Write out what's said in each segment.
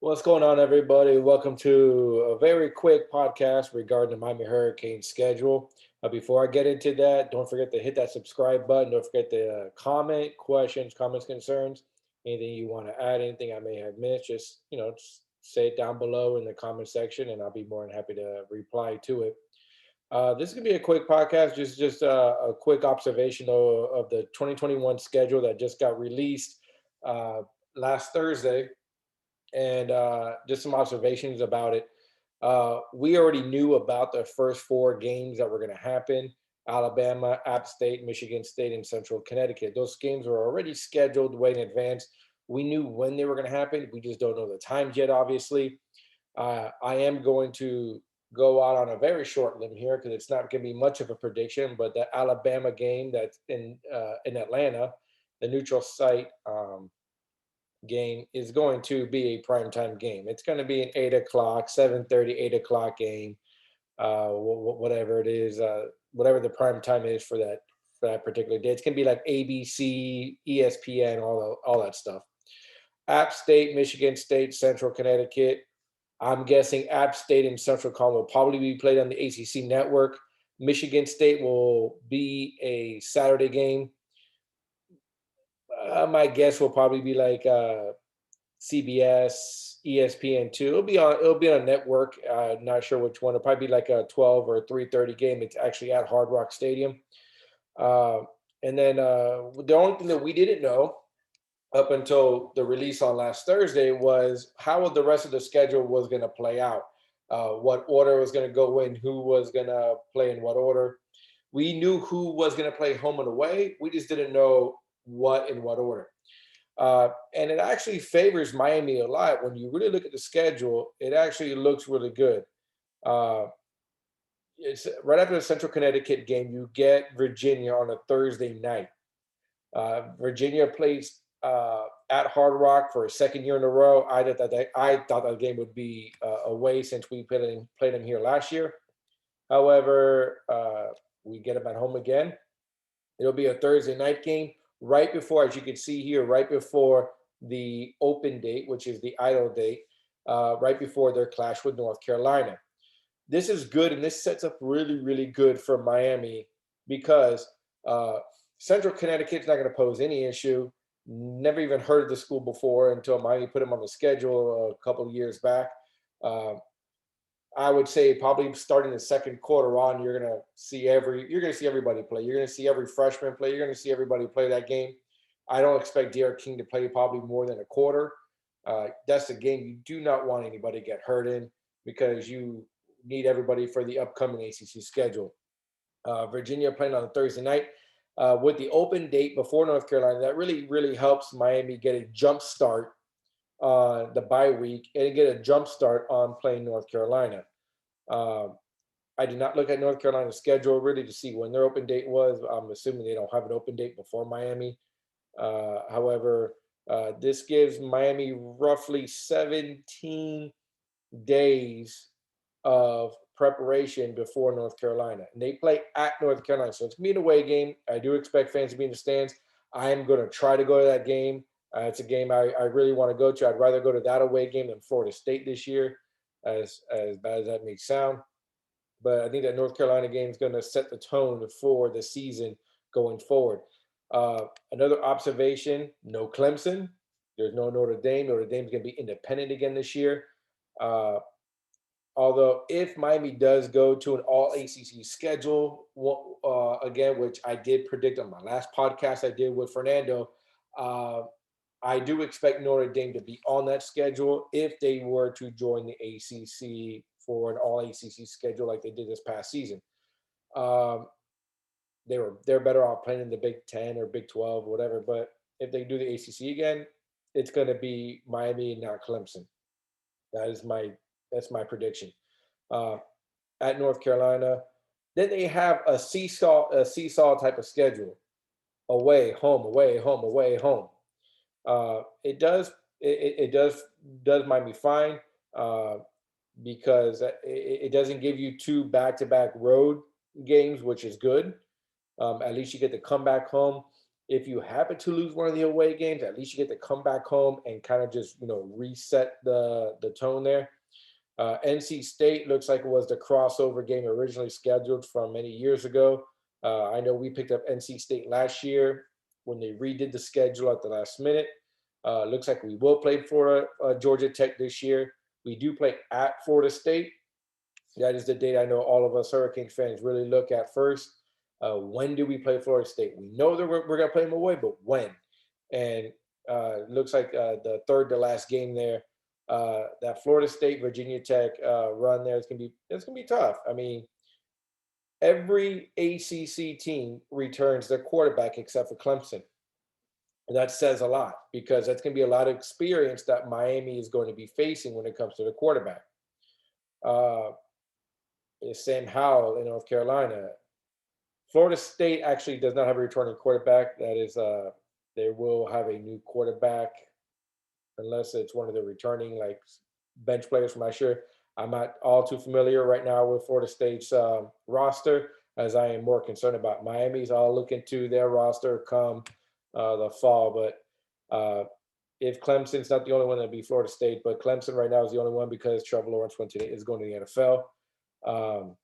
What's going on, everybody? Welcome to a very quick podcast regarding the Miami Hurricanes schedule. Before I get into that, don't forget to hit that subscribe button. Don't forget to comment, questions, comments, concerns, anything you want to add, anything I may have missed. Just say it down below in the comment section, and I'll be more than happy to reply to it. This is gonna be a quick podcast, just a quick observation of the 2021 schedule that just got released uh, last Thursday and just some observations about it. We already knew about the first four games that were going to happen: Alabama, App State, Michigan State, and Central Connecticut. Those games were already scheduled way in advance. We knew when they were going to happen. We just don't know the times yet, obviously. I am going to go out on a very short limb here because it's not going to be much of a prediction, but the Alabama game that's in Atlanta, the neutral site. Game is going to be a primetime game. It's going to be an 8 o'clock, 7:30, 8 o'clock game, whatever it is, whatever the prime time is for that particular day. It's going to be like ABC, ESPN, all that stuff. App State, Michigan State, Central Connecticut. I'm guessing App State and Central Con will probably be played on the ACC network. Michigan State will be a Saturday game. My guess will probably be like CBS, ESPN2. It'll be on a network. Not sure which one. It'll probably be like a 12 or 3:30 game. It's actually at Hard Rock Stadium. Uh, and then the only thing that we didn't know up until the release on last Thursday was how the rest of the schedule was going to play out. What order was going to go in, who was going to play in what order. We knew who was going to play home and away. We just didn't know what in what order. And it actually favors Miami a lot. When you really look at the schedule, it actually looks really good. Uh, it's right after the Central Connecticut game, you get Virginia on a Thursday night. Virginia plays at Hard Rock for a second year in a row. I thought that game would be away since we played them here last year. However, we get them at home again. It'll be a Thursday night game right before, as you can see here, right before the open date, which is the idle date, right before their clash with North Carolina. This is good, and this sets up really, really good for Miami because uh, Central Connecticut's not going to pose any issue. Never even heard of the school before until Miami put them on the schedule a couple of years back. Uh, I would say probably starting the second quarter on, you're gonna see everybody play. You're gonna see every freshman play. You're gonna see everybody play that game. I don't expect Derek King to play probably more than a quarter. That's the game you do not want anybody to get hurt in because you need everybody for the upcoming ACC schedule. Virginia playing on a Thursday night with the open date before North Carolina. That really, really helps Miami get a jump start on the bye week and get a jump start on playing North Carolina. Um, I did not look at North Carolina's schedule really to see when their open date was. I'm assuming they don't have an open date before Miami. However, this gives Miami roughly 17 days of preparation before North Carolina. And they play at North Carolina. So it's going to be an away game. I do expect fans to be in the stands. I am going to try to go to that game. It's a game I really want to go to. I'd rather go to that away game than Florida State this year, as bad as that may sound. But I think that North Carolina game is going to set the tone for the season going forward. Another observation: no Clemson. There's no Notre Dame. Notre Dame's going to be independent again this year. Uh, Although, if Miami does go to an all ACC schedule again, which I did predict on my last podcast I did with Fernando, uh, I do expect Notre Dame to be on that schedule if they were to join the ACC for an all ACC schedule like they did this past season. Um, they're better off playing in the Big Ten or Big 12, whatever. But if they do the ACC again, it's going to be Miami and not Clemson. That is my that's my prediction. Uh, at North Carolina, then they have a seesaw type of schedule: away, home, away, home, away, home. It does it does Miami fine uh, because it doesn't give you two back to back road games, which is good. At least you get to come back home. If you happen to lose one of the away games, at least you get to come back home and kind of just reset the tone there. NC State looks like it was the crossover game originally scheduled from many years ago. I know we picked up NC State last year when they redid the schedule at the last minute. Looks like we will play for Georgia Tech this year. We do play at Florida State. That is the date I know all of us Hurricane fans really look at first. When do we play Florida State? We know that we're going to play them away, but when? And looks like the third to last game there, that Florida State Virginia Tech run there is gonna be tough. I mean, every ACC team returns their quarterback except for Clemson, and that says a lot because that's gonna be a lot of experience that Miami is going to be facing when it comes to the quarterback. Uh, Sam Howell in North Carolina. Florida State actually does not have a returning quarterback. That is, they will have a new quarterback unless it's one of the returning like bench players from last year. I'm not all too familiar right now with Florida State's roster, as I am more concerned about Miami's. I'll look into their roster come the fall. But if Clemson's not the only one, that'd be Florida State. But Clemson right now is the only one because Trevor Lawrence is going to the NFL.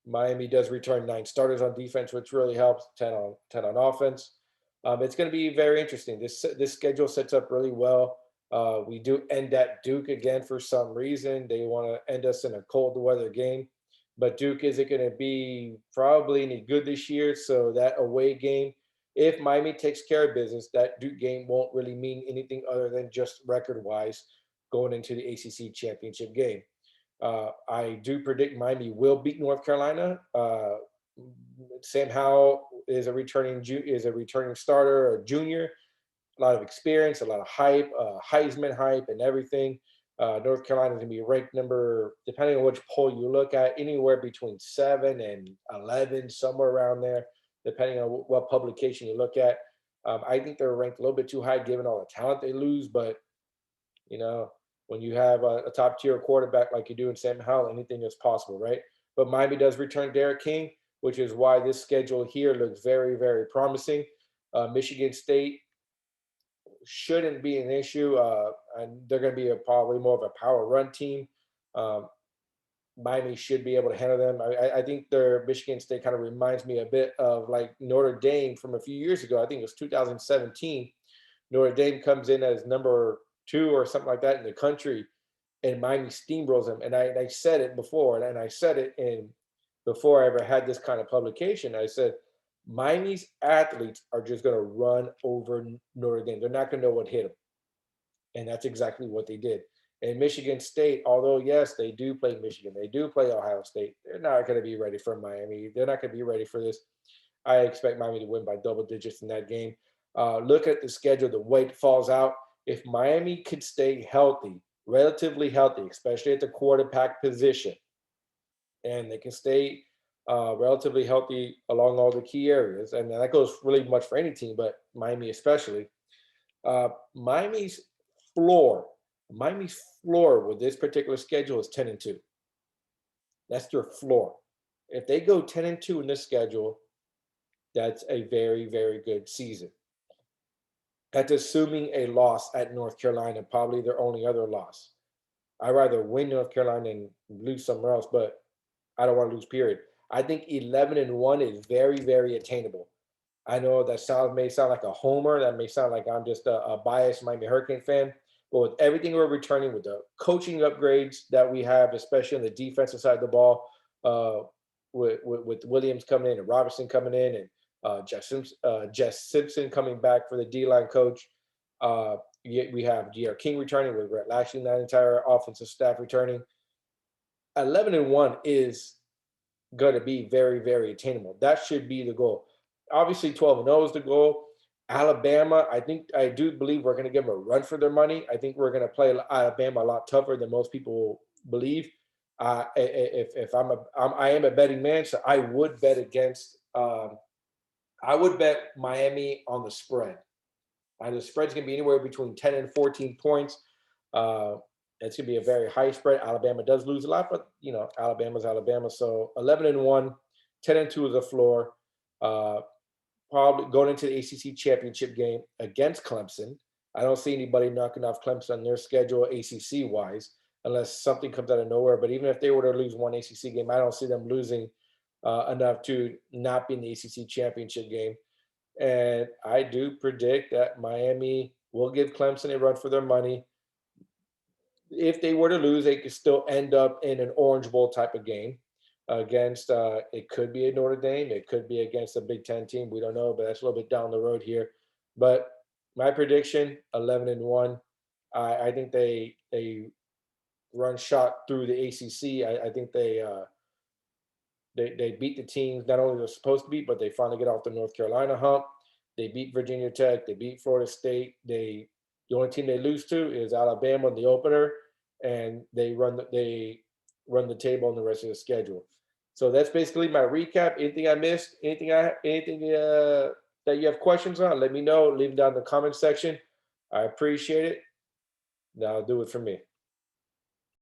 Miami does return 9 starters on defense, which really helps. 10 on offense. It's going to be very interesting. This schedule sets up really well. We do end at Duke again for some reason. They want to end us in a cold weather game, but Duke isn't going to be probably any good this year. So that away game, if Miami takes care of business, that Duke game won't really mean anything other than just record-wise going into the ACC championship game. I do predict Miami will beat North Carolina. Sam Howell is a returning starter, a junior, a lot of experience, a lot of hype, Heisman hype, and everything. North Carolina is going to be ranked number, depending on which poll you look at, anywhere between 7 and 11, somewhere around there, depending on what publication you look at. I think they're ranked a little bit too high given all the talent they lose, but you know, when you have a top tier quarterback like you do in Sam Howell, anything is possible, right? But Miami does return Derek King, which is why this schedule here looks very, very promising. Michigan State shouldn't be an issue, and they're going to be probably more of a power run team. Um, Miami should be able to handle them. I think their Michigan State kind of reminds me a bit of like Notre Dame from a few years ago. I think it was 2017. Notre Dame comes in as number 2 or something like that in the country, and Miami steamrolls them. And I said it before, and I said it in before I ever had this kind of publication. I said Miami's athletes are just going to run over Notre Dame. They're not going to know what hit them, and that's exactly what they did. And Michigan State, although yes, they do play Michigan, they do play Ohio State. They're not going to be ready for Miami. They're not going to be ready for this. I expect Miami to win by double digits in that game. Look at the schedule, the way it falls out. If Miami could stay healthy, relatively healthy, especially at the quarterback position, and they can stay relatively healthy along all the key areas, and that goes really much for any team, but Miami especially. Uh, Miami's floor, Miami's floor with this particular schedule is 10-2. That's their floor. If they go 10-2 in this schedule, that's a very, very good season. That's assuming a loss at North Carolina, probably their only other loss. I'd rather win North Carolina and lose somewhere else, but I don't want to lose, period. I think 11-1 is very, very attainable. I know that may sound like a homer. That may sound like I'm just a biased Miami Hurricane fan. But with everything we're returning, with the coaching upgrades that we have, especially on the defensive side of the ball, with Williams coming in and Robertson coming in and Jess Simpson coming back for the D-line coach. We have J.R. King returning with Brett Lashley, that entire offensive staff returning. 11-1 is going to be very, very attainable. That should be the goal. Obviously, 12-0 is the goal. Alabama, I do believe we're going to give them a run for their money. I think we're going to play Alabama a lot tougher than most people believe. If I am a betting man, so I would bet against. I would bet Miami on the spread. And the spread's going to be anywhere between 10 and 14 points. It's going to be a very high spread. Alabama does lose a lot, but Alabama's Alabama. So 11-1, 10-2 is the floor. probably going into the ACC championship game against Clemson. I don't see anybody knocking off Clemson on their schedule ACC wise, unless something comes out of nowhere. But even if they were to lose one ACC game, I don't see them losing enough to not be in the ACC championship game. And I do predict that Miami will give Clemson a run for their money. If they were to lose, they could still end up in an Orange Bowl type of game against. It could be a Notre Dame, it could be against a Big Ten team. We don't know, but that's a little bit down the road here. But my prediction: 11-1. I think they run shot through the ACC. I think they beat the teams not only they're supposed to beat, but they finally get off the North Carolina hump. They beat Virginia Tech. They beat Florida State. The only team they lose to is Alabama in the opener, and they run the table on the rest of the schedule. So that's basically my recap. Anything I missed? Anything that you have questions on? Let me know. Leave them down in the comment section. I appreciate it. That'll do it for me.